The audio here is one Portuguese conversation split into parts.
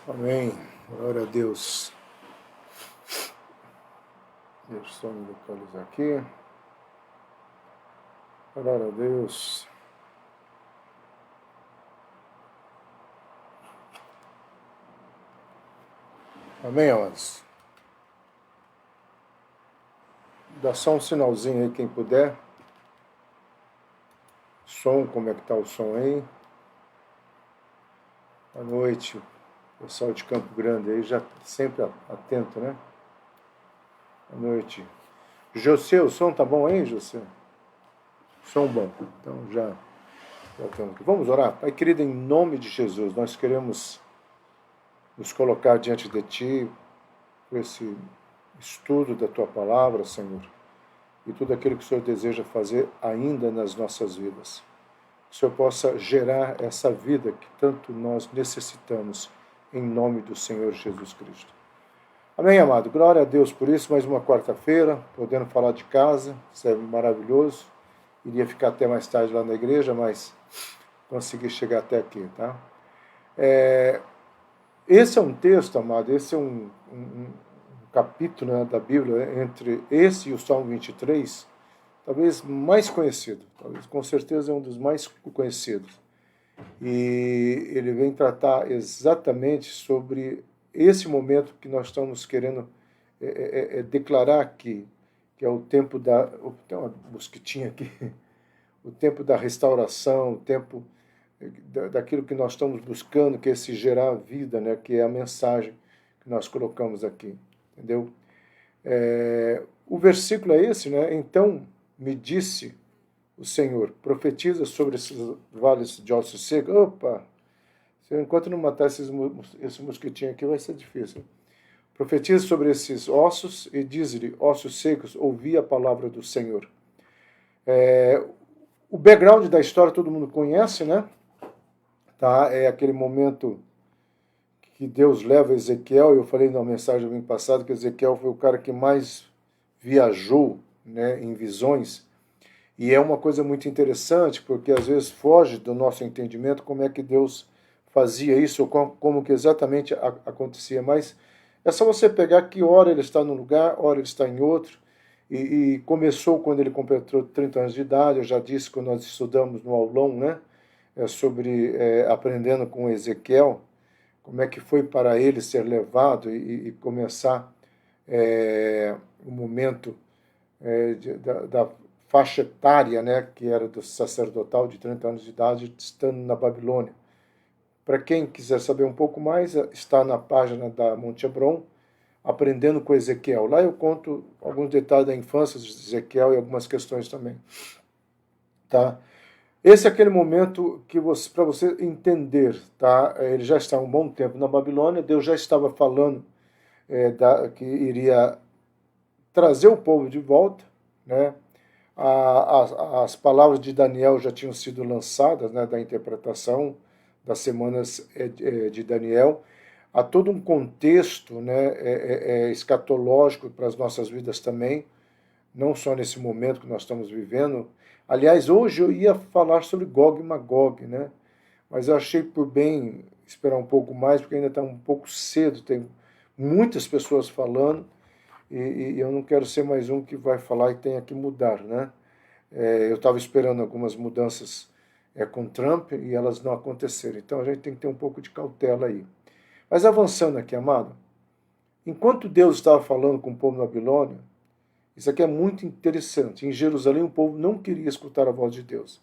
Amém. Glória a Deus. Deixa eu só me localizar aqui. Glória a Deus. Amém, amados. Dá só um sinalzinho aí, quem puder. Som, como é que tá o som aí? Boa noite. Pessoal de Campo Grande aí, já sempre atento, né? Boa noite. José, o som tá bom aí, José? Som bom. Então já temos aqui. Vamos orar? Pai querido, em nome de Jesus, nós queremos nos colocar diante de Ti por esse estudo da Tua Palavra, Senhor, e tudo aquilo que o Senhor deseja fazer ainda nas nossas vidas. Que o Senhor possa gerar essa vida que tanto nós necessitamos, em nome do Senhor Jesus Cristo. Amém, amado? Glória a Deus por isso, mais uma quarta-feira, podendo falar de casa, isso é maravilhoso. Iria ficar até mais tarde lá na igreja, mas consegui chegar até aqui, tá? Esse é um texto, amado, esse é um capítulo, né, da Bíblia, entre esse e o Salmo 23, talvez mais conhecido, talvez com certeza é um dos mais conhecidos. E ele vem tratar exatamente sobre esse momento que nós estamos querendo declarar aqui, que é o tempo da... Tem uma mosquitinha aqui. O tempo da restauração, o tempo daquilo que nós estamos buscando, que é esse gerar vida, né, que é a mensagem que nós colocamos aqui, entendeu? O versículo é esse, né? Então me disse o Senhor, profetiza sobre esses vales de ossos secos. Opa! Se eu enquanto não matar esse mosquitinho aqui, vai ser difícil. Profetiza sobre esses ossos e diz-lhe, ossos secos, ouvi a palavra do Senhor. O background da história todo mundo conhece, né? Tá? É aquele momento que Deus leva Ezequiel, eu falei na mensagem do domingo passado que Ezequiel foi o cara que mais viajou, né, em visões, e é uma coisa muito interessante, porque às vezes foge do nosso entendimento como é que Deus fazia isso, ou como que exatamente acontecia, mas é só você pegar que hora ele está num lugar, hora ele está em outro, e começou quando ele completou 30 anos de idade, eu já disse quando nós estudamos no aulão, né, sobre aprendendo com Ezequiel, como é que foi para ele ser levado e começar o momento da faixa etária, né, que era do sacerdotal de 30 anos de idade, estando na Babilônia. Para quem quiser saber um pouco mais, está na página da Monte Hebron, Aprendendo com Ezequiel. Lá eu conto alguns detalhes da infância de Ezequiel e algumas questões também. Tá? Esse é aquele momento que para você entender, tá? Ele já está há um bom tempo na Babilônia, Deus já estava falando que iria trazer o povo de volta, né? As palavras de Daniel já tinham sido lançadas, né, da interpretação das semanas de Daniel. Há todo um contexto, né, escatológico para as nossas vidas também, não só nesse momento que nós estamos vivendo. Aliás, hoje eu ia falar sobre Gog e Magog, né? Mas eu achei por bem esperar um pouco mais, porque ainda está um pouco cedo, tem muitas pessoas falando, e eu não quero ser mais um que vai falar e tenha que mudar, né? Eu estava esperando algumas mudanças com Trump e elas não aconteceram. Então a gente tem que ter um pouco de cautela aí. Mas avançando aqui, amado, enquanto Deus estava falando com o povo da Babilônia, isso aqui é muito interessante. Em Jerusalém o povo não queria escutar a voz de Deus.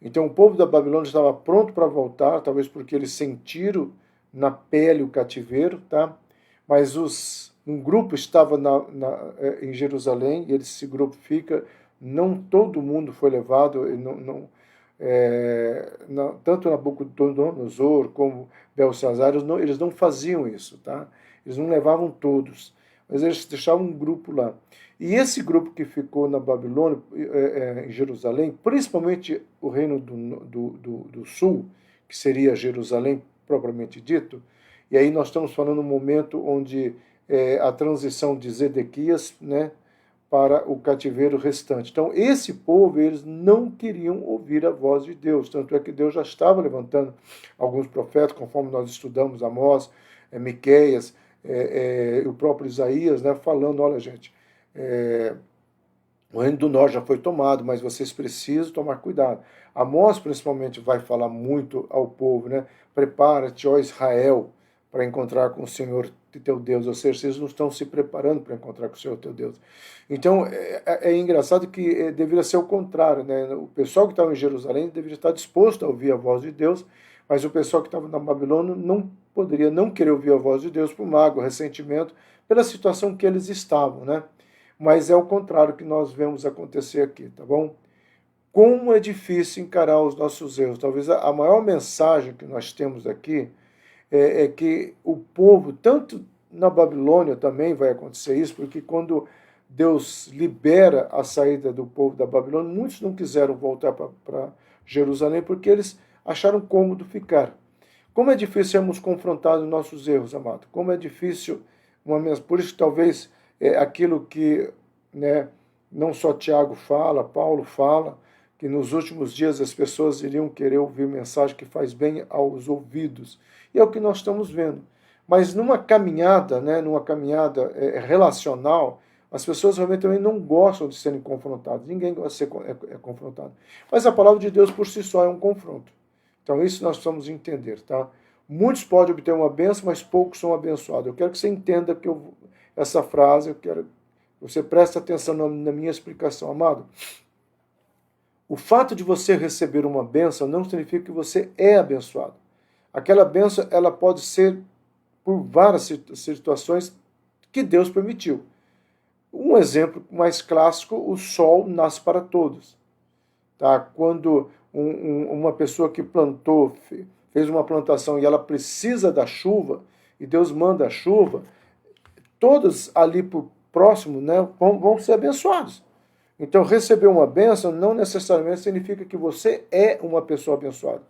Então o povo da Babilônia estava pronto para voltar, talvez porque eles sentiram na pele o cativeiro, tá? Mas um grupo estava em Jerusalém, e esse grupo fica, não todo mundo foi levado, tanto Nabucodonosor como Belsazar, eles não faziam isso, tá? Eles não levavam todos, mas eles deixavam um grupo lá. E esse grupo que ficou na Babilônia, em Jerusalém, principalmente o reino do sul, que seria Jerusalém propriamente dito, e aí nós estamos falando um momento onde a transição de Zedequias, né, para o cativeiro restante. Então, esse povo, eles não queriam ouvir a voz de Deus, tanto é que Deus já estava levantando alguns profetas, conforme nós estudamos Amós, Miqueias, o próprio Isaías, né, falando, olha gente, o reino do norte já foi tomado, mas vocês precisam tomar cuidado. Amós, principalmente, vai falar muito ao povo, né? Prepara-te, ó Israel, para encontrar com o Senhor teu Deus. Ou seja, vocês não estão se preparando para encontrar com o Senhor teu Deus. Então, é engraçado que deveria ser o contrário, né? O pessoal que estava em Jerusalém deveria estar disposto a ouvir a voz de Deus, mas o pessoal que estava na Babilônia não poderia não querer ouvir a voz de Deus por mágoa, ressentimento, pela situação que eles estavam, né? Mas é o contrário que nós vemos acontecer aqui, tá bom? Como é difícil encarar os nossos erros. Talvez a maior mensagem que nós temos aqui é que o povo, tanto na Babilônia também vai acontecer isso, porque quando Deus libera a saída do povo da Babilônia, muitos não quiseram voltar para Jerusalém porque eles acharam cômodo ficar. Como é difícil sermos confrontados nos nossos erros, amado. Como é difícil, por isso talvez aquilo que, né, não só Tiago fala, Paulo fala, que nos últimos dias as pessoas iriam querer ouvir mensagem que faz bem aos ouvidos. E é o que nós estamos vendo. Mas numa caminhada, né, relacional, as pessoas realmente também não gostam de serem confrontadas. Ninguém gosta de ser confrontado. Mas a palavra de Deus por si só é um confronto. Então isso nós precisamos entender, tá? Muitos podem obter uma bênção, mas poucos são abençoados. Eu quero que você entenda essa frase, eu quero que você preste atenção na minha explicação, amado. O fato de você receber uma bênção não significa que você é abençoado. Aquela bênção, ela pode ser por várias situações que Deus permitiu. Um exemplo mais clássico, o sol nasce para todos. Tá? Quando uma pessoa que plantou, fez uma plantação e ela precisa da chuva, e Deus manda a chuva, todos ali por próximo, né, vão ser abençoados. Então, receber uma bênção não necessariamente significa que você é uma pessoa abençoada.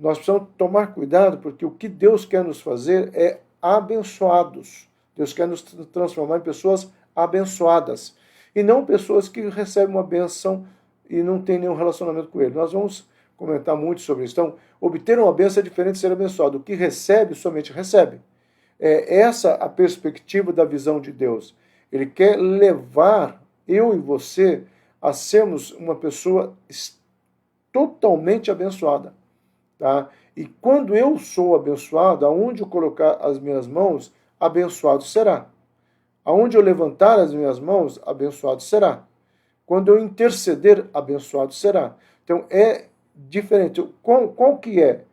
Nós precisamos tomar cuidado, porque o que Deus quer nos fazer é abençoados. Deus quer nos transformar em pessoas abençoadas. E não pessoas que recebem uma bênção e não têm nenhum relacionamento com Ele. Nós vamos comentar muito sobre isso. Então, obter uma bênção é diferente de ser abençoado. O que recebe, somente recebe. É essa a perspectiva da visão de Deus. Ele quer levar eu e você a sermos uma pessoa totalmente abençoada. Tá? E quando eu sou abençoado, aonde eu colocar as minhas mãos, abençoado será. Aonde eu levantar as minhas mãos, abençoado será. Quando eu interceder, abençoado será. Então é diferente. Qual que é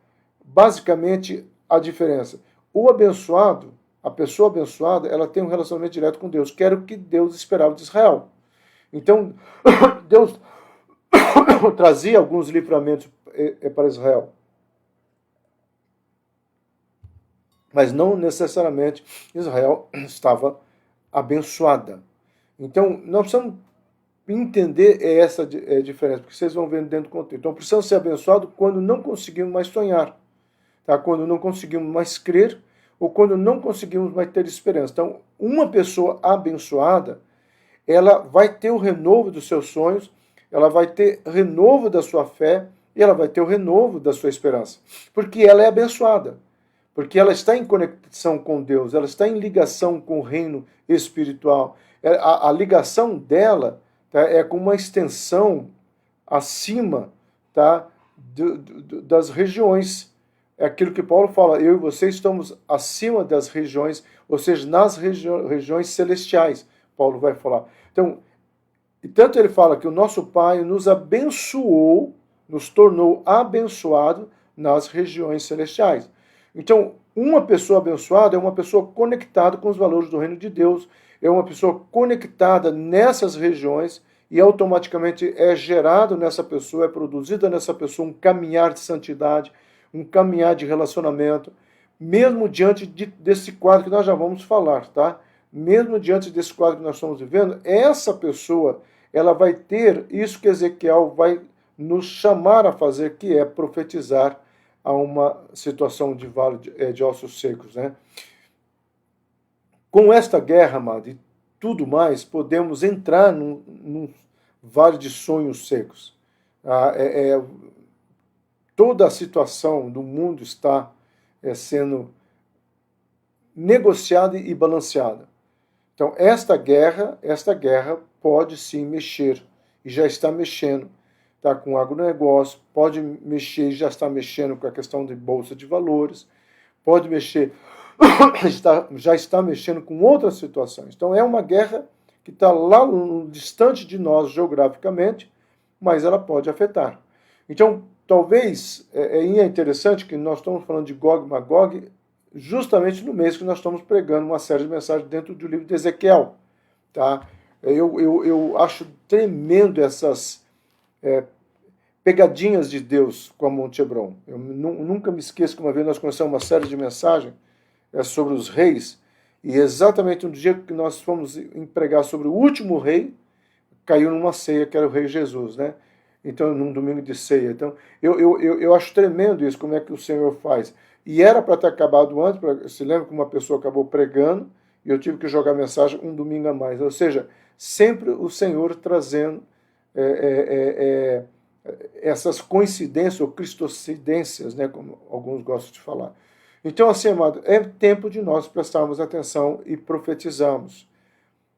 basicamente a diferença? O abençoado, a pessoa abençoada, ela tem um relacionamento direto com Deus, que era o que Deus esperava de Israel. Então, Deus trazia alguns livramentos para Israel. Mas não necessariamente Israel estava abençoada. Então, nós precisamos entender essa diferença, porque vocês vão vendo dentro do contexto. Então, precisamos ser abençoados quando não conseguimos mais sonhar, tá? Quando não conseguimos mais crer, ou quando não conseguimos mais ter esperança. Então, uma pessoa abençoada, ela vai ter o renovo dos seus sonhos, ela vai ter renovo da sua fé, e ela vai ter o renovo da sua esperança, porque ela é abençoada. Porque ela está em conexão com Deus, ela está em ligação com o reino espiritual. A ligação dela, tá, é com uma extensão acima, tá, das regiões. É aquilo que Paulo fala, eu e você estamos acima das regiões, ou seja, nas regiões celestiais, Paulo vai falar. Então, e tanto ele fala que o nosso Pai nos abençoou, nos tornou abençoado nas regiões celestiais. Então, uma pessoa abençoada é uma pessoa conectada com os valores do reino de Deus, é uma pessoa conectada nessas regiões e automaticamente é gerado nessa pessoa, é produzido nessa pessoa um caminhar de santidade, um caminhar de relacionamento, mesmo diante desse quadro que nós já vamos falar, tá? Mesmo diante desse quadro que nós estamos vivendo, essa pessoa, ela vai ter isso que Ezequiel vai nos chamar a fazer, que é profetizar a uma situação de vale de ossos secos, né? Com esta guerra, amado, e tudo mais, podemos entrar num vale de sonhos secos. Toda a situação do mundo está sendo negociada e balanceada. Então, esta guerra pode sim mexer, e já está mexendo, tá, com o agronegócio, pode mexer e já está mexendo com a questão de bolsa de valores, pode mexer, já está mexendo com outras situações. Então, é uma guerra que está lá distante de nós geograficamente, mas ela pode afetar. Então, talvez, é interessante que nós estamos falando de Gog e Magog justamente no mês que nós estamos pregando uma série de mensagens dentro do livro de Ezequiel. Tá? Eu acho tremendo essas pegadinhas de Deus com a Monte Hebron. Eu nunca me esqueço que uma vez nós começamos uma série de mensagens sobre os reis, e exatamente no dia que nós fomos pregar sobre o último rei, caiu numa ceia, que era o rei Jesus, né? Então, num domingo de ceia. Então, eu acho tremendo isso, como é que o Senhor faz. E era para ter acabado antes, se lembra que uma pessoa acabou pregando, e eu tive que jogar mensagem um domingo a mais. Ou seja, sempre o Senhor trazendo essas coincidências ou cristocidências, né, como alguns gostam de falar. Então, assim, amado, é tempo de nós prestarmos atenção e profetizarmos.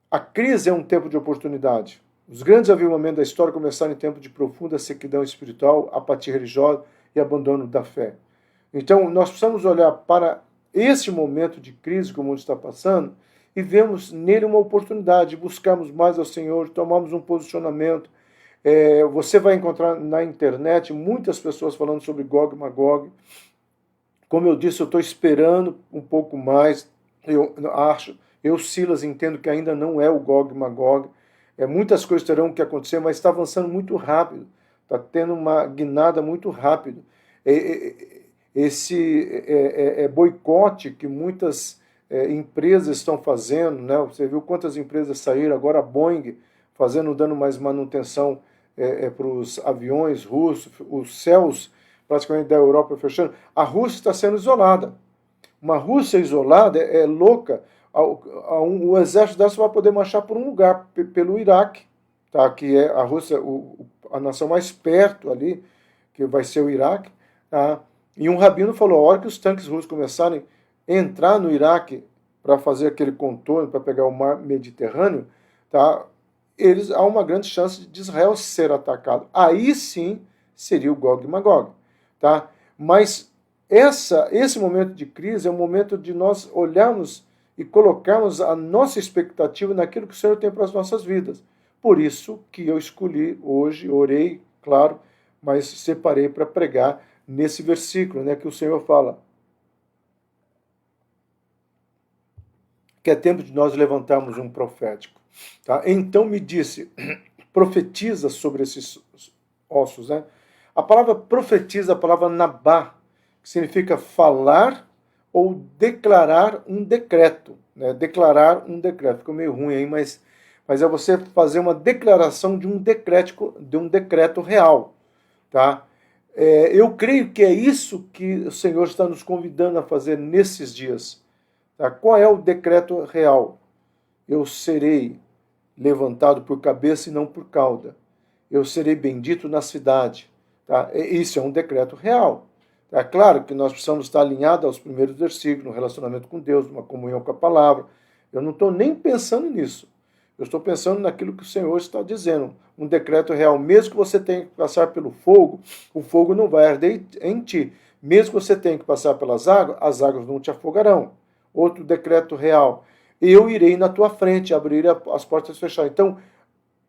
A crise é um tempo de oportunidade. Os grandes avivamentos da história começaram em tempo de profunda sequidão espiritual, apatia religiosa e abandono da fé. Então, nós precisamos olhar para esse momento de crise que o mundo está passando e vemos nele uma oportunidade, buscarmos mais ao Senhor, tomarmos um posicionamento. Você vai encontrar na internet muitas pessoas falando sobre Gog e Magog. Como eu disse, eu estou esperando um pouco mais. Eu, Silas, entendo que ainda não é o Gog e Magog. Muitas coisas terão que acontecer, mas está avançando muito rápido. Está tendo uma guinada muito rápido. Esse boicote que muitas empresas estão fazendo, né? Você viu quantas empresas saíram, agora a Boeing dando mais manutenção para os aviões russos, os céus praticamente da Europa fechando. A Rússia está sendo isolada. Uma Rússia isolada é louca. O exército dela só vai poder marchar por um lugar, pelo Iraque, tá? Que é a Rússia, a nação mais perto ali, que vai ser o Iraque. Tá? E um rabino falou, a hora que os tanques russos começarem a entrar no Iraque para fazer aquele contorno, para pegar o mar Mediterrâneo, tá? Há uma grande chance de Israel ser atacado. Aí sim seria o Gog e Magog. Tá? Mas esse momento de crise é um momento de nós olharmos e colocarmos a nossa expectativa naquilo que o Senhor tem para as nossas vidas. Por isso que eu escolhi hoje, orei, claro, mas separei para pregar nesse versículo, né, que o Senhor fala. Que é tempo de nós levantarmos um profético. Tá? Então me disse, profetiza sobre esses ossos, né? A palavra profetiza, a palavra nabá, que significa falar ou declarar um decreto. Né? Declarar um decreto. Ficou meio ruim aí, mas é você fazer uma declaração de um decreto real. Tá? Eu creio que é isso que o Senhor está nos convidando a fazer nesses dias. Tá? Qual é o decreto real? Eu serei levantado por cabeça e não por cauda. Eu serei bendito na cidade. Tá? Isso é um decreto real. É claro que nós precisamos estar alinhados aos primeiros versículos, no relacionamento com Deus, numa comunhão com a palavra. Eu não estou nem pensando nisso. Eu estou pensando naquilo que o Senhor está dizendo. Um decreto real. Mesmo que você tenha que passar pelo fogo, o fogo não vai arder em ti. Mesmo que você tenha que passar pelas águas, as águas não te afogarão. Outro decreto real. Eu irei na tua frente, abrir as portas fechadas. Então,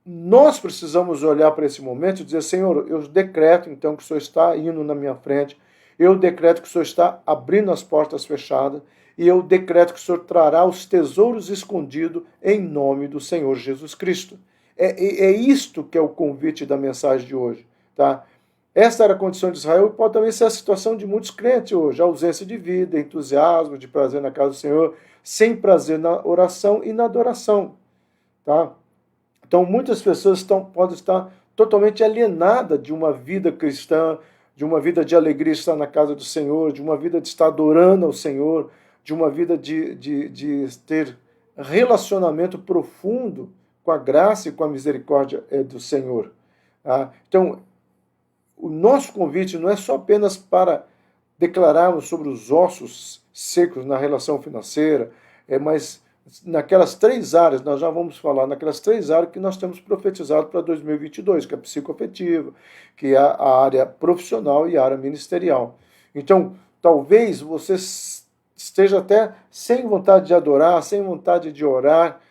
nós precisamos olhar para esse momento e dizer, Senhor, eu decreto então que o Senhor está indo na minha frente, eu decreto que o Senhor está abrindo as portas fechadas, e eu decreto que o Senhor trará os tesouros escondidos em nome do Senhor Jesus Cristo. É isto que é o convite da mensagem de hoje. Tá? Esta era a condição de Israel e pode também ser a situação de muitos crentes hoje, a ausência de vida, entusiasmo, de prazer na casa do Senhor, sem prazer na oração e na adoração. Tá? Então, muitas pessoas podem estar totalmente alienadas de uma vida cristã, de uma vida de alegria estar na casa do Senhor, de uma vida de estar adorando ao Senhor, de uma vida de ter relacionamento profundo com a graça e com a misericórdia do Senhor. Então, o nosso convite não é só apenas para declararmos sobre os ossos secos na relação financeira, mas naquelas 3 áreas, nós já vamos falar, naquelas 3 áreas que nós temos profetizado para 2022, que é a psicoafetiva, que é a área profissional e a área ministerial. Então, talvez você esteja até sem vontade de adorar, sem vontade de orar,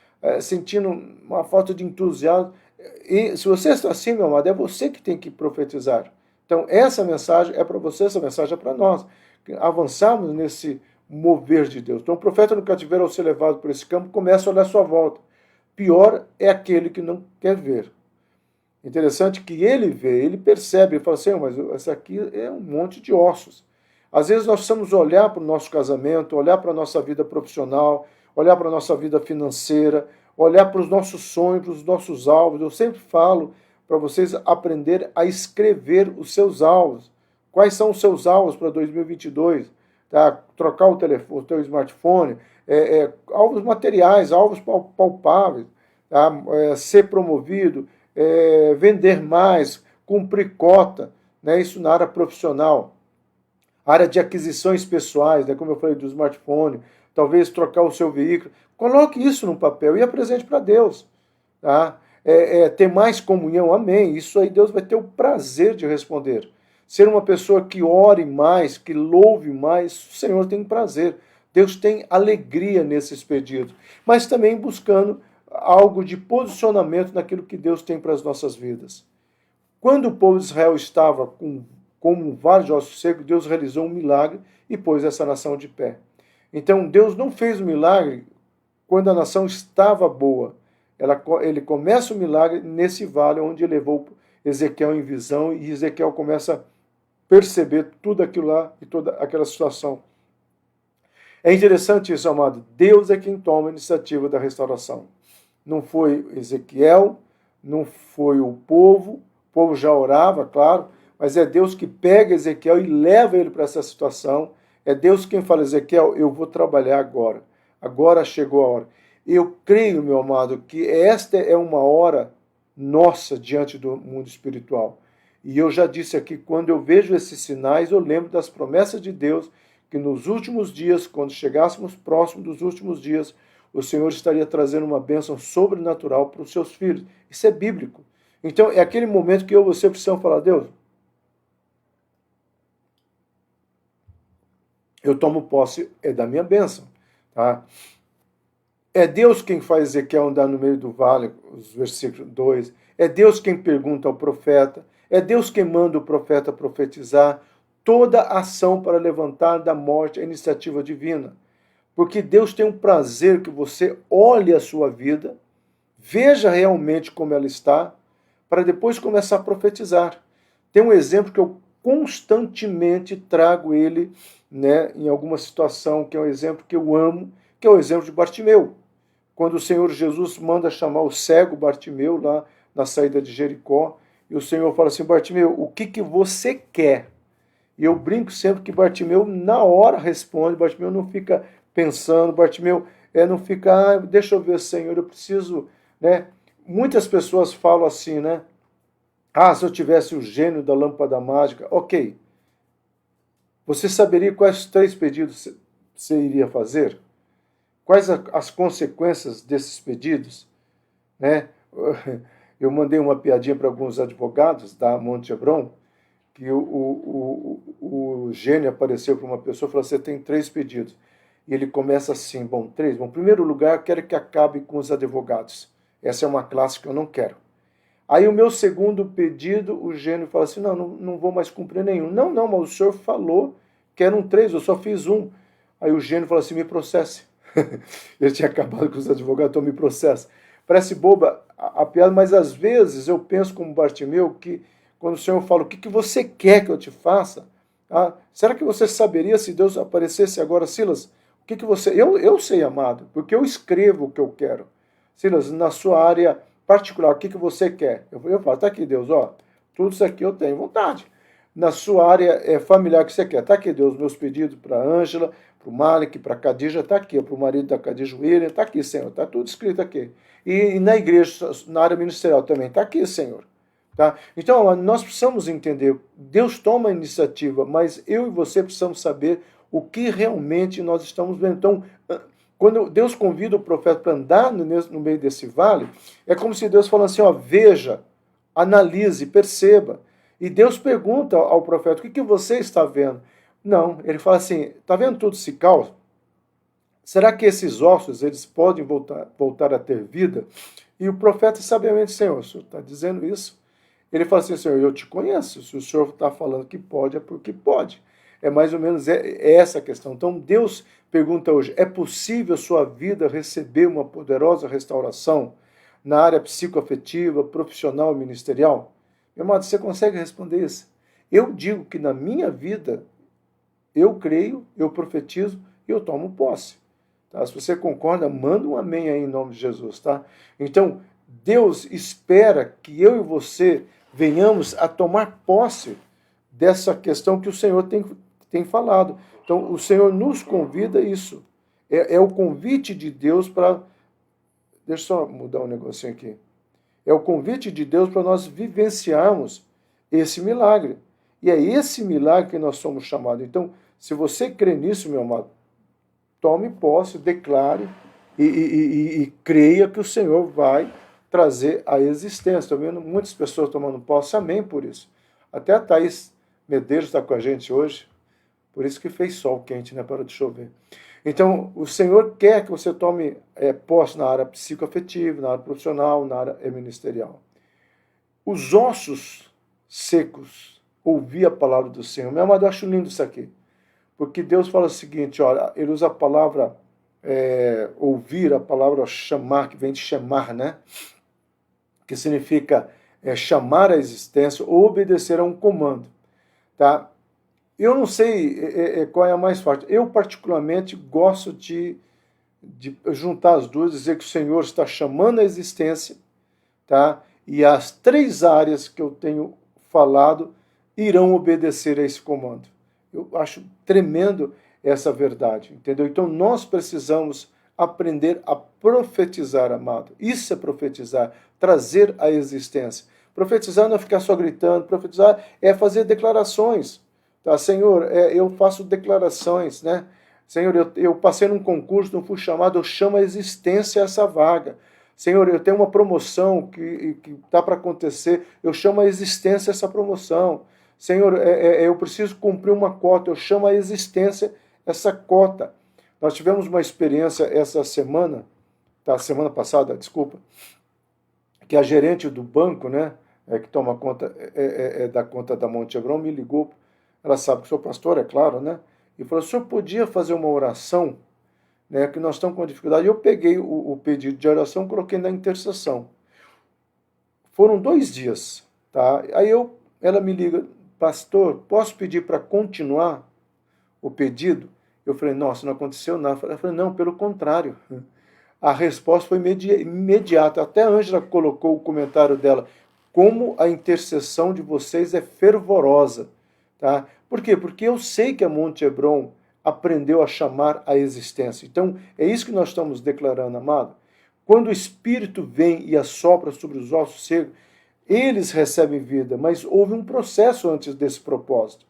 sentindo uma falta de entusiasmo. E se você está assim, meu amado, é você que tem que profetizar. Então, essa mensagem é para você, essa mensagem é para nós. Avançarmos nesse mover de Deus. Então, o profeta no cativeiro, ao ser levado por esse campo, começa a olhar à sua volta. Pior é aquele que não quer ver. Interessante que ele vê, ele percebe, ele fala assim, mas essa aqui é um monte de ossos. Às vezes nós precisamos olhar para o nosso casamento, olhar para a nossa vida profissional, olhar para a nossa vida financeira, olhar para os nossos sonhos, para os nossos alvos. Eu sempre falo para vocês aprenderem a escrever os seus alvos. Quais são os seus alvos para 2022? Tá? Trocar o telefone, o teu smartphone, alvos materiais, alvos palpáveis, tá? Ser promovido, vender mais, cumprir cota, né? Isso na área profissional. Área de aquisições pessoais, né? Como eu falei do smartphone, talvez trocar o seu veículo. Coloque isso no papel e apresente para Deus. Tá? Ter mais comunhão, amém. Isso aí Deus vai ter o prazer de responder. Ser uma pessoa que ore mais, que louve mais, o Senhor tem prazer. Deus tem alegria nesses pedidos. Mas também buscando algo de posicionamento naquilo que Deus tem para as nossas vidas. Quando o povo de Israel estava com um vale de ossos secos, Deus realizou um milagre e pôs essa nação de pé. Então, Deus não fez o milagre quando a nação estava boa. Ele começa o milagre nesse vale onde ele levou Ezequiel em visão e Ezequiel começa a perceber tudo aquilo lá e toda aquela situação. É interessante isso, amado. Deus é quem toma a iniciativa da restauração. Não foi Ezequiel, não foi o povo já orava, claro, mas é Deus que pega Ezequiel e leva ele para essa situação. É Deus quem fala, Ezequiel, eu vou trabalhar agora. Agora chegou a hora. Eu creio, meu amado, que esta é uma hora nossa diante do mundo espiritual. E eu já disse aqui, quando eu vejo esses sinais, eu lembro das promessas de Deus, que nos últimos dias, quando chegássemos próximo dos últimos dias, o Senhor estaria trazendo uma bênção sobrenatural para os seus filhos. Isso é bíblico. Então, é aquele momento que eu e você precisamos falar, Deus, eu tomo posse da minha bênção. Tá? É Deus quem faz Ezequiel andar no meio do vale, os versículos 2. É Deus quem pergunta ao profeta. É Deus quem manda o profeta profetizar. Toda ação para levantar da morte é iniciativa divina. Porque Deus tem um prazer que você olhe a sua vida, veja realmente como ela está, para depois começar a profetizar. Tem um exemplo que eu constantemente trago ele, né, em alguma situação, que é um exemplo que eu amo, que é o exemplo de Bartimeu. Quando o Senhor Jesus manda chamar o cego Bartimeu lá na saída de Jericó, e o Senhor fala assim, Bartimeu, o que você quer? E eu brinco sempre que Bartimeu na hora responde, Bartimeu não fica pensando, Bartimeu não fica, deixa eu ver, Senhor, eu preciso, né? Muitas pessoas falam assim, né? Se eu tivesse o gênio da lâmpada mágica, ok. Você saberia quais 3 pedidos você iria fazer? Quais as consequências desses pedidos? Né? Eu mandei uma piadinha para alguns advogados da Monte Hebron, que o gênio apareceu para uma pessoa e falou, você tem 3 pedidos. E ele começa assim, 3. Em primeiro lugar, quero que acabe com os advogados. Essa é uma classe que eu não quero. Aí o meu segundo pedido, o gênio fala assim, não vou mais cumprir nenhum. Não, mas o senhor falou que eram 3, eu só fiz 1. Aí o gênio fala assim, me processe. Ele tinha acabado com os advogados, então me processa. Parece boba a piada, mas às vezes eu penso como Bartimeu, que quando o Senhor fala, o que você quer que eu te faça? Será que você saberia se Deus aparecesse agora, Silas? O que você... Eu sei, amado, porque eu escrevo o que eu quero. Silas, na sua área particular, o que você quer? Eu falo, tá aqui, Deus, tudo isso aqui eu tenho vontade. Na sua área familiar, o que você quer? Tá aqui, Deus, meus pedidos para a Ângela, para o Malik, para a Khadija, tá aqui, para o marido da Khadija, William, tá aqui, Senhor, tá tudo escrito aqui. E na igreja, na área ministerial também, tá aqui, Senhor. Tá? Então, nós precisamos entender, Deus toma a iniciativa, mas eu e você precisamos saber o que realmente nós estamos vendo. Então, quando Deus convida o profeta para andar no meio desse vale, é como se Deus falasse assim, ó, veja, analise, perceba. E Deus pergunta ao profeta, o que você está vendo? Não, ele fala assim, está vendo todo esse caos? Será que esses ossos eles podem voltar a ter vida? E o profeta sabiamente, Senhor, o Senhor está dizendo isso? Ele fala assim, Senhor, eu te conheço. Se o Senhor está falando que pode, é porque pode. É mais ou menos essa a questão. Então Deus pergunta hoje, é possível a sua vida receber uma poderosa restauração na área psicoafetiva, profissional e ministerial? Meu amado, você consegue responder isso? Eu digo que na minha vida, eu creio, eu profetizo e eu tomo posse. Tá? Se você concorda, manda um amém aí em nome de Jesus, tá? Então, Deus espera que eu e você venhamos a tomar posse dessa questão que o Senhor tem falado. Então, o Senhor nos convida a isso. É o convite de Deus para... Deixa eu só mudar um negocinho aqui. É o convite de Deus para nós vivenciarmos esse milagre. E é esse milagre que nós somos chamados. Então, se você crê nisso, meu amado, tome posse, declare e creia que o Senhor vai trazer a existência. Estou vendo muitas pessoas tomando posse, amém por isso. Até a Thaís Medeiros está com a gente hoje, por isso que fez sol quente, né? Parou de chover. Então, o Senhor quer que você tome posse na área psicoafetiva, na área profissional, na área ministerial. Os ossos secos ouvir a palavra do Senhor. Meu amado, eu acho lindo isso aqui. Porque Deus fala o seguinte, olha, ele usa a palavra ouvir, a palavra chamar, que vem de chamar, né? Que significa chamar a existência ou obedecer a um comando. Tá? Eu não sei qual é a mais forte. Eu, particularmente, gosto de juntar as duas, dizer que o Senhor está chamando a existência, tá? E as 3 áreas que eu tenho falado irão obedecer a esse comando. Eu acho tremendo essa verdade, entendeu? Então nós precisamos aprender a profetizar, amado. Isso é profetizar, trazer a existência. Profetizar não é ficar só gritando, profetizar é fazer declarações. Tá? Senhor, eu faço declarações, né? Senhor, eu passei num concurso, não fui chamado, eu chamo a existência essa vaga. Senhor, eu tenho uma promoção que está para acontecer, eu chamo a existência essa promoção. Senhor, eu preciso cumprir uma cota, eu chamo a existência essa cota. Nós tivemos uma experiência essa semana, tá, semana passada, desculpa, que a gerente do banco, né, que toma conta da conta da Monte Hebron, me ligou, ela sabe que sou pastor, é claro, né, e falou, o senhor podia fazer uma oração, né, que nós estamos com dificuldade. Eu peguei o pedido de oração, coloquei na intercessão. Foram 2 dias, tá? Aí ela me liga, pastor, posso pedir para continuar o pedido? Eu falei, nossa, não aconteceu nada. Ela falou, não, pelo contrário. A resposta foi imediata. Até a Ângela colocou o comentário dela, como a intercessão de vocês é fervorosa. Tá? Por quê? Porque eu sei que a Monte Hebron aprendeu a chamar a existência. Então, é isso que nós estamos declarando, amado. Quando o Espírito vem e assopra sobre os ossos secos, eles recebem vida, mas houve um processo antes desse propósito.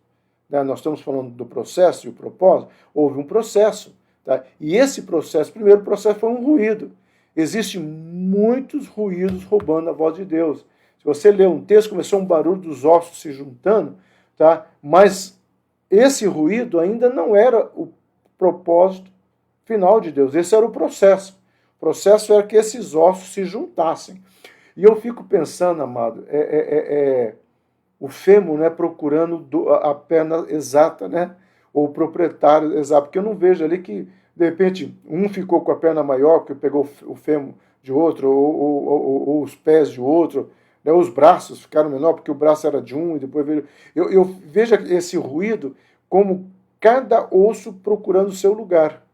Né? Nós estamos falando do processo e o propósito, houve um processo. Tá? E esse processo, primeiro processo foi um ruído. Existem muitos ruídos roubando a voz de Deus. Se você ler um texto, começou um barulho dos ossos se juntando, tá? Mas esse ruído ainda não era o propósito final de Deus. Esse era o processo. O processo era que esses ossos se juntassem. E eu fico pensando, amado, o fêmur, né, procurando a perna exata, né? Ou o proprietário exato, porque eu não vejo ali que, de repente, um ficou com a perna maior, porque pegou o fêmur de outro, ou os pés de outro, né? Os braços ficaram menor, porque o braço era de um, e depois veio... Eu vejo esse ruído como cada osso procurando o seu lugar,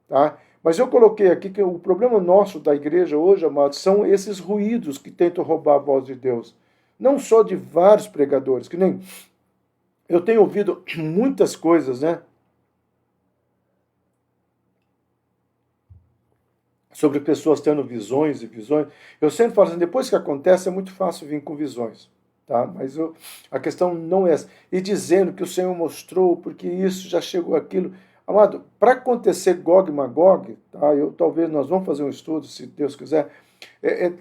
tá? Mas eu coloquei aqui que o problema nosso da igreja hoje, amados, são esses ruídos que tentam roubar a voz de Deus. Não só de vários pregadores, que nem... Eu tenho ouvido muitas coisas, né? Sobre pessoas tendo visões e visões. Eu sempre falo assim, depois que acontece, é muito fácil vir com visões. Tá? Mas a questão não é essa. E dizendo que o Senhor mostrou, porque isso já chegou aquilo. Amado, para acontecer Gog e Magog, tá? Talvez nós vamos fazer um estudo, se Deus quiser,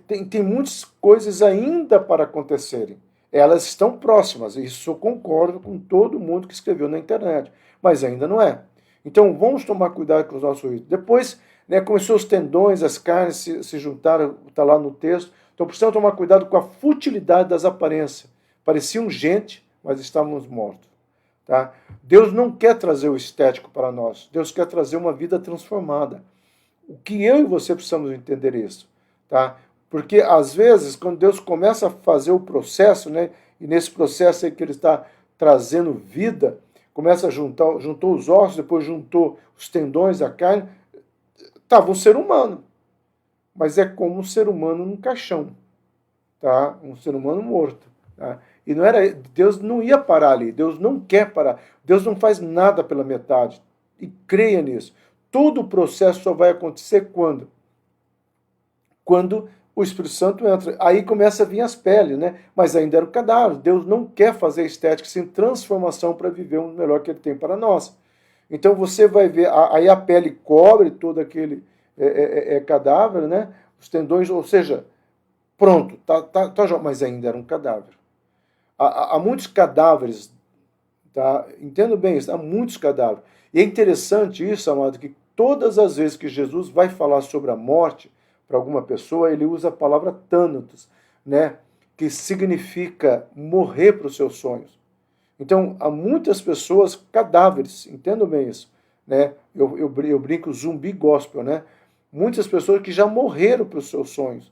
tem muitas coisas ainda para acontecerem. Elas estão próximas, isso eu concordo com todo mundo que escreveu na internet, mas ainda não é. Então vamos tomar cuidado com os nossos ouvidos. Depois, né, começou os tendões, as carnes se juntaram, está lá no texto. Então precisamos tomar cuidado com a futilidade das aparências. Pareciam gente, mas estávamos mortos. Tá? Deus não quer trazer o estético para nós. Deus quer trazer uma vida transformada. O que eu e você precisamos entender isso. Tá? Porque, às vezes, quando Deus começa a fazer o processo, né, e nesse processo aí que Ele está trazendo vida, começa a juntou os ossos, depois juntou os tendões, a carne, estava um ser humano. Mas é como um ser humano num caixão. Tá? Um ser humano morto. Tá? E não era, Deus não ia parar ali, Deus não quer parar. Deus não faz nada pela metade. E creia nisso. Todo o processo só vai acontecer quando? Quando o Espírito Santo entra. Aí começa a vir as peles, né? Mas ainda era o cadáver. Deus não quer fazer estética sem transformação para viver o melhor que Ele tem para nós. Então você vai ver, aí a pele cobre todo aquele cadáver, né? Os tendões, ou seja, pronto, tá, mas ainda era um cadáver. Há muitos cadáveres, tá? Entendo bem isso, há muitos cadáveres. E é interessante isso, amado, que todas as vezes que Jesus vai falar sobre a morte para alguma pessoa, ele usa a palavra thanatos, né? Que significa morrer para os seus sonhos. Então, há muitas pessoas cadáveres, entendo bem isso, né? Eu brinco zumbi gospel, né? Muitas pessoas que já morreram para os seus sonhos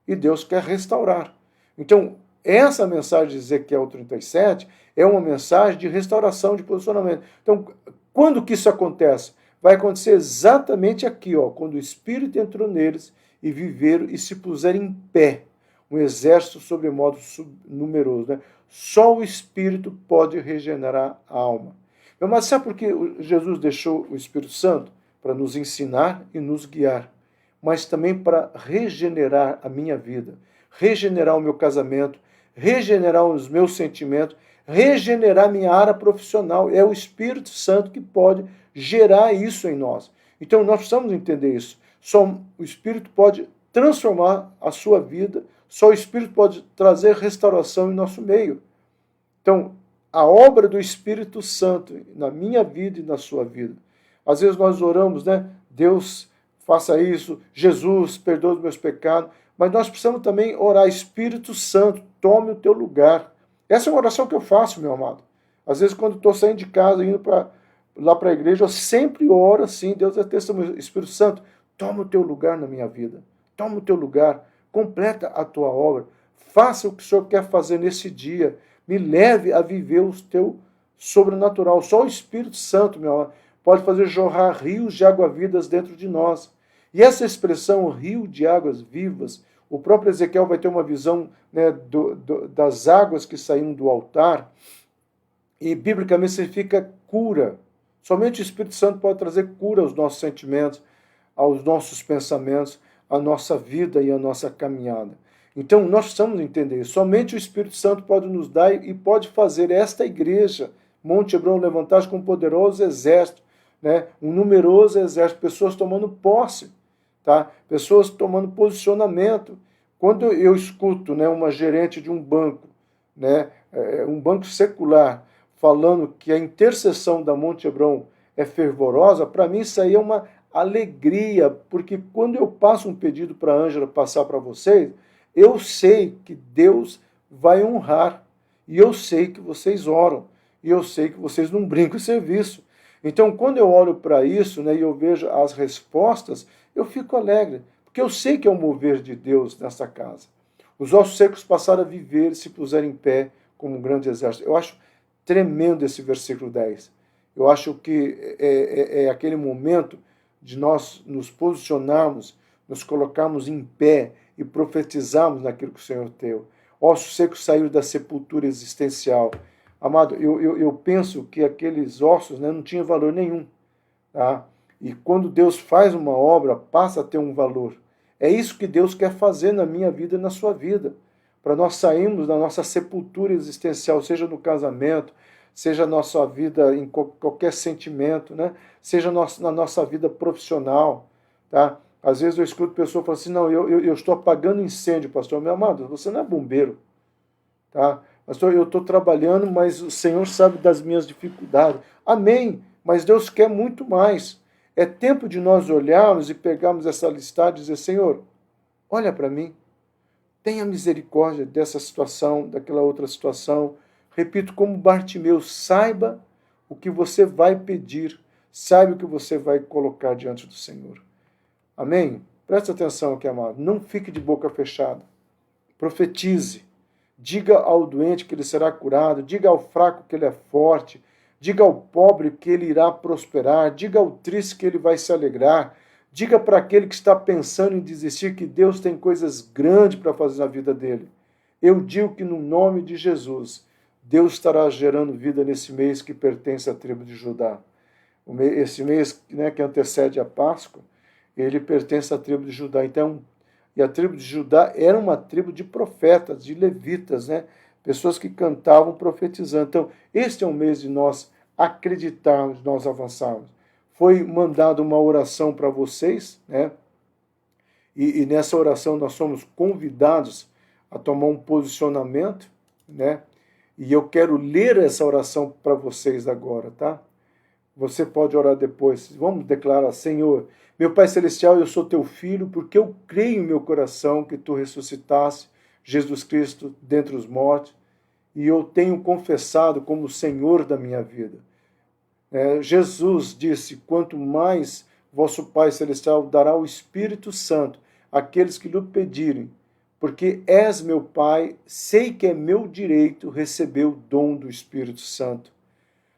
e Deus quer restaurar. Então, essa mensagem de Ezequiel 37 é uma mensagem de restauração, de posicionamento. Então, quando que isso acontece? Vai acontecer exatamente aqui, ó, quando o Espírito entrou neles e viveram e se puseram em pé, um exército sobremodo numeroso, né? Só o Espírito pode regenerar a alma. Mas sabe por que Jesus deixou o Espírito Santo? Para nos ensinar e nos guiar, mas também para regenerar a minha vida, regenerar o meu casamento, regenerar os meus sentimentos, regenerar minha área profissional. É o Espírito Santo que pode gerar isso em nós. Então nós precisamos entender isso. Só o Espírito pode transformar a sua vida, só o Espírito pode trazer restauração em nosso meio. Então, a obra do Espírito Santo na minha vida e na sua vida. Às vezes nós oramos, né? Deus, faça isso, Jesus, perdoa os meus pecados, mas nós precisamos também orar, Espírito Santo, tome o teu lugar. Essa é uma oração que eu faço, meu amado. Às vezes, quando estou saindo de casa, indo lá para a igreja, eu sempre oro assim, Deus é testemunho, Espírito Santo, toma o teu lugar na minha vida, toma o teu lugar, completa a tua obra, faça o que o Senhor quer fazer nesse dia, me leve a viver o teu sobrenatural. Só o Espírito Santo, meu amado, pode fazer jorrar rios de água-vidas dentro de nós. E essa expressão, rio de águas vivas, o próprio Ezequiel vai ter uma visão, né, das águas que saíam do altar, e biblicamente significa cura. Somente o Espírito Santo pode trazer cura aos nossos sentimentos, aos nossos pensamentos, à nossa vida e à nossa caminhada. Então nós precisamos entender isso. Somente o Espírito Santo pode nos dar e pode fazer esta igreja, Monte Hebron, levantar-se com um poderoso exército, né? Um numeroso exército, pessoas tomando posse, tá? Pessoas tomando posicionamento. Quando eu escuto, né, uma gerente de um banco, né, um banco secular, falando que a intercessão da Monte Hebron é fervorosa, para mim isso aí é uma alegria, porque quando eu passo um pedido para a Ângela passar para vocês, eu sei que Deus vai honrar, e eu sei que vocês oram, e eu sei que vocês não brincam em serviço. Então, quando eu olho para isso, né, e eu vejo as respostas, eu fico alegre, porque eu sei que é o mover de Deus nessa casa. Os ossos secos passaram a viver, se puseram em pé como um grande exército. Eu acho tremendo esse versículo 10. Eu acho que é aquele momento de nós nos posicionarmos, nos colocarmos em pé e profetizarmos naquilo que o Senhor deu. Ossos secos saíram da sepultura existencial. Amado, eu penso que aqueles ossos, né, não tinham valor nenhum. Tá? E quando Deus faz uma obra, passa a ter um valor. É isso que Deus quer fazer na minha vida e na sua vida. para nós sairmos da nossa sepultura existencial, seja no casamento, seja na nossa vida em qualquer sentimento, né? Seja na nossa vida profissional, tá? Às vezes eu escuto pessoas falando assim, não, eu estou apagando incêndio, pastor. Meu amado, você não é bombeiro, tá? Pastor, eu estou trabalhando, mas o Senhor sabe das minhas dificuldades. Amém, mas Deus quer muito mais. É tempo de nós olharmos e pegarmos essa listagem e dizer, Senhor, olha para mim, tenha misericórdia dessa situação, daquela outra situação. Repito, como Bartimeu, saiba o que você vai pedir, saiba o que você vai colocar diante do Senhor. Amém? Preste atenção aqui, amado. Não fique de boca fechada. Profetize. Diga ao doente que ele será curado. Diga ao fraco que ele é forte. Diga ao pobre que ele irá prosperar. Diga ao triste que ele vai se alegrar. Diga para aquele que está pensando em desistir que Deus tem coisas grandes para fazer na vida dele. Eu digo que no nome de Jesus, Deus estará gerando vida nesse mês que pertence à tribo de Judá. Esse mês, né, que antecede a Páscoa, ele pertence à tribo de Judá. Então, e a tribo de Judá era uma tribo de profetas, de levitas, né? Pessoas que cantavam profetizando. Então, este é um mês de nós acreditarmos, de nós avançarmos. Foi mandada uma oração para vocês, né? E nessa oração nós somos convidados a tomar um posicionamento, né? E eu quero ler essa oração para vocês agora, tá? Você pode orar depois. Vamos declarar, Senhor, meu Pai Celestial, eu sou teu filho, porque eu creio em meu coração que tu ressuscitaste Jesus Cristo dentre os mortos, e eu tenho confessado como o Senhor da minha vida. Jesus disse, quanto mais vosso Pai Celestial dará o Espírito Santo àqueles que lhe pedirem, porque és meu Pai, sei que é meu direito receber o dom do Espírito Santo.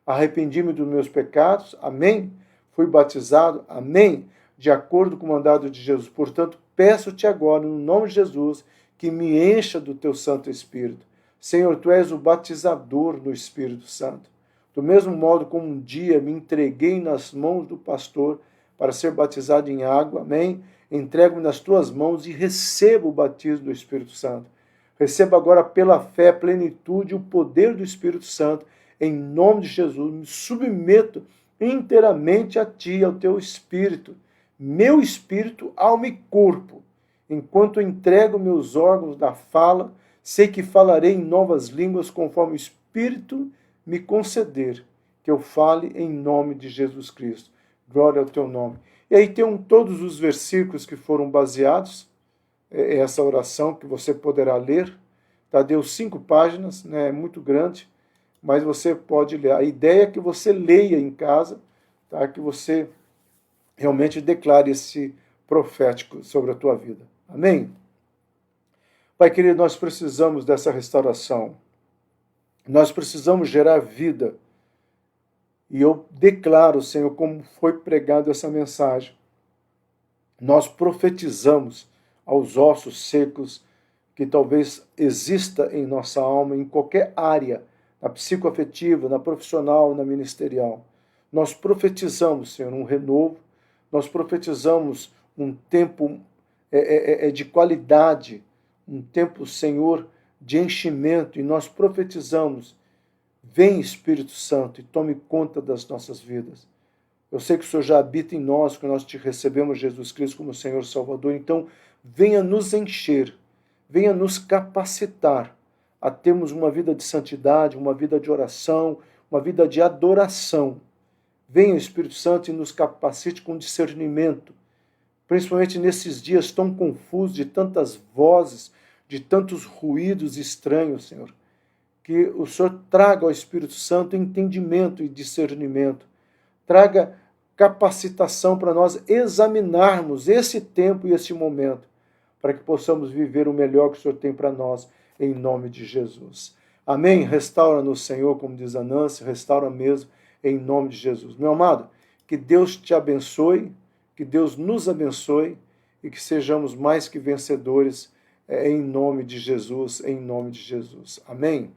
Arrependi-me dos meus pecados, amém? Fui batizado, amém? De acordo com o mandado de Jesus. Portanto, peço-te agora, no nome de Jesus, que me encha do teu Santo Espírito. Senhor, tu és o batizador do Espírito Santo. Do mesmo modo como um dia me entreguei nas mãos do pastor para ser batizado em água, amém? Entrego-me nas tuas mãos e recebo o batismo do Espírito Santo. Recebo agora pela fé a plenitude e o poder do Espírito Santo. Em nome de Jesus, me submeto inteiramente a ti, ao teu Espírito, meu espírito, alma e corpo. Enquanto entrego meus órgãos da fala, sei que falarei em novas línguas conforme o Espírito me conceder, que eu fale em nome de Jesus Cristo. Glória ao teu nome. E aí tem todos os versículos que foram baseados, essa oração que você poderá ler, tá? Deu 5 páginas, né? É muito grande, mas você pode ler. A ideia é que você leia em casa, tá? Que você realmente declare esse profético sobre a tua vida. Amém? Pai querido, nós precisamos dessa restauração. Nós precisamos gerar vida. E eu declaro, Senhor, como foi pregado essa mensagem. Nós profetizamos aos ossos secos que talvez exista em nossa alma, em qualquer área, na psicoafetiva, na profissional, na ministerial. Nós profetizamos, Senhor, um renovo. Nós profetizamos um tempo de qualidade, um tempo, Senhor, de enchimento, e nós profetizamos, vem Espírito Santo e tome conta das nossas vidas. Eu sei que o Senhor já habita em nós, que nós te recebemos Jesus Cristo como Senhor e Salvador, então venha nos encher, venha nos capacitar a termos uma vida de santidade, uma vida de oração, uma vida de adoração. Venha Espírito Santo e nos capacite com discernimento, principalmente nesses dias tão confusos, de tantas vozes, de tantos ruídos estranhos, Senhor. Que o Senhor traga ao Espírito Santo entendimento e discernimento. Traga capacitação para nós examinarmos esse tempo e esse momento, para que possamos viver o melhor que o Senhor tem para nós, em nome de Jesus. Amém? Restaura-nos, Senhor, como diz a Nancy, restaura mesmo, em nome de Jesus. Meu amado, que Deus te abençoe, que Deus nos abençoe e que sejamos mais que vencedores em nome de Jesus, em nome de Jesus. Amém?